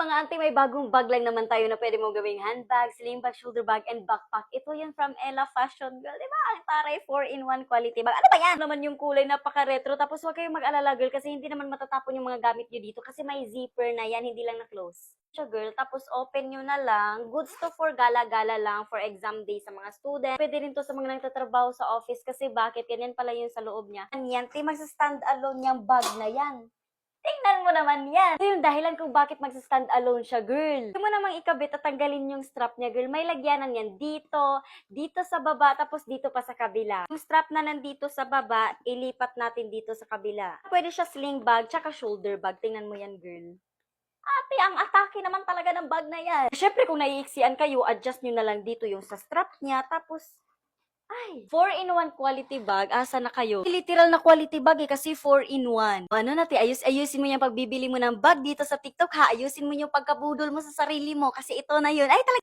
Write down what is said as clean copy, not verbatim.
mga auntie, may bagong bag lang naman tayo na pwede mo gawing handbag, sling bag, shoulder bag, and backpack. Ito yun from Ella Fashion Girl. Di ba? Ang taray 4-in-1 quality bag. Ano ba yan? Naman yung kulay, napaka-retro. Tapos huwag kayong mag-alala, girl, kasi hindi naman matatapon yung mga gamit nyo dito kasi may zipper na yan, hindi lang na-close. Siya, girl. Tapos open nyo na lang. Goods to for gala-gala lang for exam day sa mga student. Pwede rin to sa mga nagtatrabaho sa office kasi bakit? Ganyan pala yun sa loob niya. Yan, magsa-stand alone yung bag na yan. Tingnan mo naman yan. Ito yung dahilan kung bakit magsa-stand alone siya, girl. Ito mo namang ikabit at tanggalin yung strap niya, girl. May lagyanan yan dito, dito sa baba, tapos dito pa sa kabila. Yung strap na nandito sa baba, ilipat natin dito sa kabila. Pwede siya sling bag, tsaka shoulder bag. Tingnan mo yan, girl. Ate, ang atake naman talaga ng bag na yan. Siyempre, kung naiiksian kayo, adjust nyo na lang dito yung sa strap niya, tapos ay, 4-in-1 quality bag. Asa na kayo? Literal na quality bag kasi 4-in-1. Ano natin, ayusin mo yung pagbibili mo ng bag dito sa TikTok ha. Ayusin mo yung pagkabudol mo sa sarili mo kasi ito na yun. Ay, talaga.